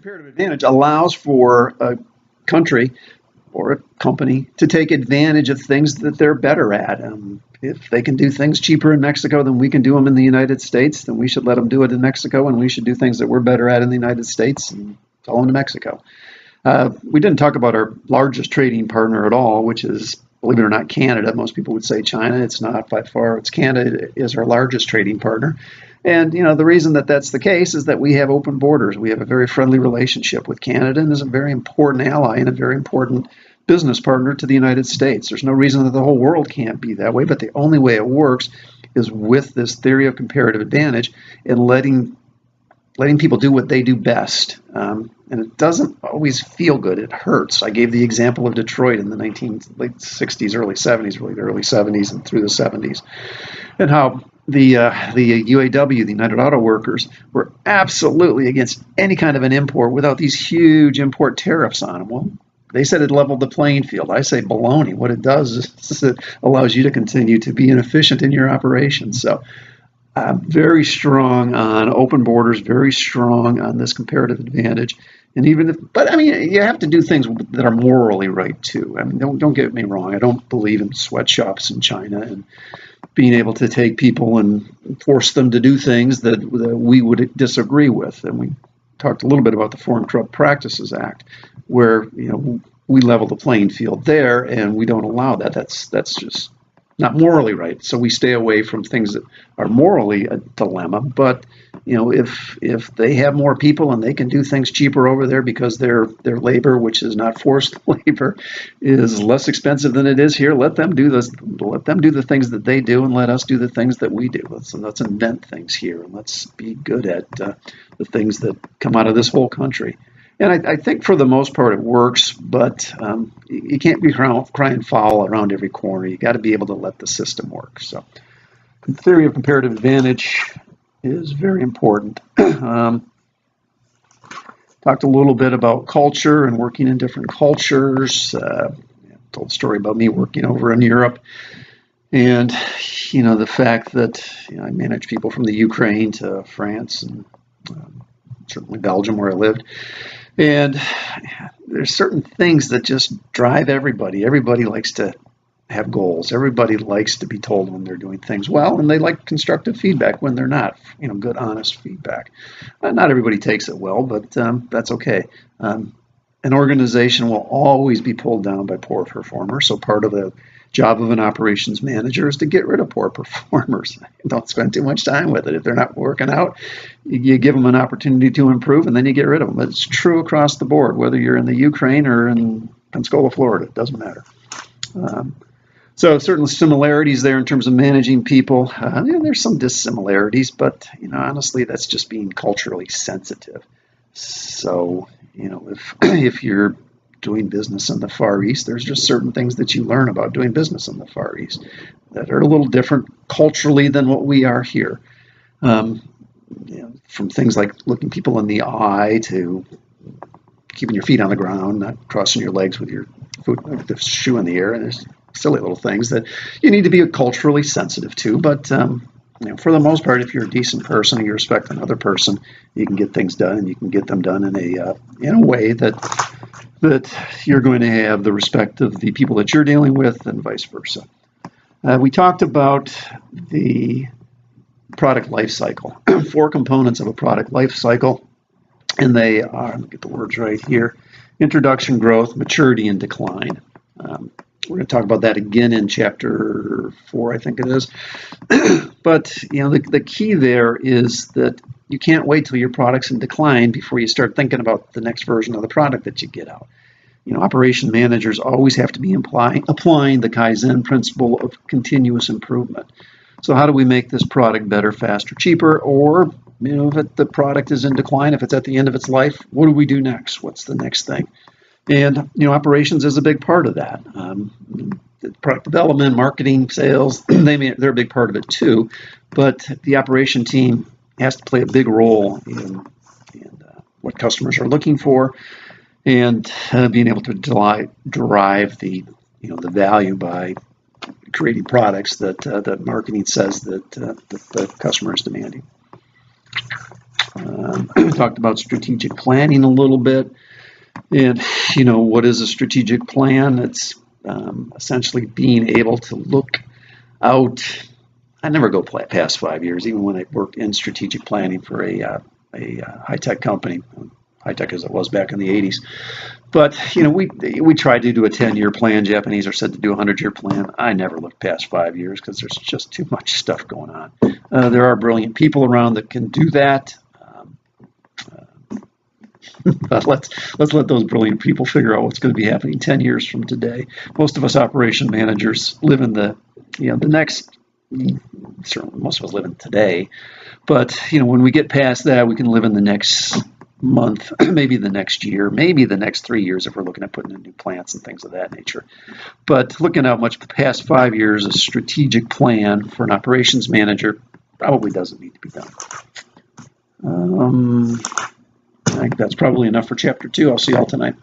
Comparative advantage allows for a country or a company to take advantage of things that they're better at. If they can do things cheaper in Mexico than we can do them in the United States, then we should let them do it in Mexico, and we should do things that we're better at in the United States and sell them to Mexico. We didn't talk about our largest trading partner at all, which is, believe it or not, Canada. Most people would say China. It's not by far. It's Canada is our largest trading partner. And, the reason that that's the case is that we have open borders. We have a very friendly relationship with Canada and is a very important ally and a very important business partner to the United States. There's no reason that the whole world can't be that way, but the only way it works is with this theory of comparative advantage and letting people do what they do best. And it doesn't always feel good. It hurts. I gave the example of Detroit in the late 60s, early 70s, really the early 70s and through the 70s, and how the UAW, the United Auto Workers, were absolutely against any kind of an import without these huge import tariffs on them. Well, they said it leveled the playing field. I say baloney. What it does is it allows you to continue to be inefficient in your operations. So very strong on open borders, very strong on this comparative advantage. And you have to do things that are morally right too. I mean, don't get me wrong. I don't believe in sweatshops in China and being able to take people and force them to do things that we would disagree with. And we talked a little bit about the Foreign Corrupt Practices Act, where we level the playing field there, and we don't allow that. That's just not morally right. So we stay away from things that are morally a dilemma. But if they have more people and they can do things cheaper over there because their labor, which is not forced labor, is less expensive than it is here, let them do this. Let them do the things that they do, and let us do the things that we do. Let's invent things here, and let's be good at the things that come out of this whole country. And I think for the most part it works, but you can't be crying foul around every corner. You got to be able to let the system work. So the theory of comparative advantage is very important. Talked a little bit about culture and working in different cultures. Told a story about me working over in Europe. And, the fact that I managed people from the Ukraine to France and certainly Belgium where I lived. And there's certain things that just drive everybody. Everybody likes to have goals. Everybody likes to be told when they're doing things well, and they like constructive feedback when they're not, good, honest feedback. Not everybody takes it well, but that's okay. An organization will always be pulled down by poor performers, so part of the job of an operations manager is to get rid of poor performers. Don't spend too much time with it. If they're not working out, you give them an opportunity to improve, and then you get rid of them. But it's true across the board, whether you're in the Ukraine or in Pensacola, Florida. It doesn't matter. So certain similarities there in terms of managing people. There's some dissimilarities, but honestly, that's just being culturally sensitive. So if you're doing business in the Far East, there's just certain things that you learn about doing business in the Far East that are a little different culturally than what we are here. From things like looking people in the eye to keeping your feet on the ground, not crossing your legs with the shoe in the air, and there's silly little things that you need to be culturally sensitive to. But for the most part, if you're a decent person and you respect another person, you can get things done, and you can get them done in a way that you're going to have the respect of the people that you're dealing with, and vice versa. We talked about the product life cycle, 4 components of a product life cycle, and they are, let me get the words right here: introduction, growth, maturity, and decline. We're going to talk about that again in chapter 4, I think it is. But the key there is that you can't wait till your product's in decline before you start thinking about the next version of the product that you get out. Operation managers always have to be applying the Kaizen principle of continuous improvement. So how do we make this product better, faster, cheaper? Or, if the product is in decline, if it's at the end of its life, what do we do next? What's the next thing? And, operations is a big part of that. Product development, marketing, sales, they're a big part of it too. But the operation team has to play a big role in what customers are looking for, and being able to derive the value by creating products that marketing says that the customer is demanding. We talked about strategic planning a little bit. And, what is a strategic plan? It's essentially being able to look out. I never go past 5 years, even when I worked in strategic planning for a high-tech company, high-tech as it was back in the 80s. But, we tried to do a 10-year plan. Japanese are said to do a 100-year plan. I never looked past 5 years because there's just too much stuff going on. There are brilliant people around that can do that. But let's let those brilliant people figure out what's going to be happening 10 years from today. Most of us operation managers live in the next. Certainly, most of us live in today. But when we get past that, we can live in the next month, maybe the next year, maybe the next 3 years if we're looking at putting in new plants and things of that nature. But looking out much past 5 years, a strategic plan for an operations manager probably doesn't need to be done. I think that's probably enough for chapter 2. I'll see you all tonight.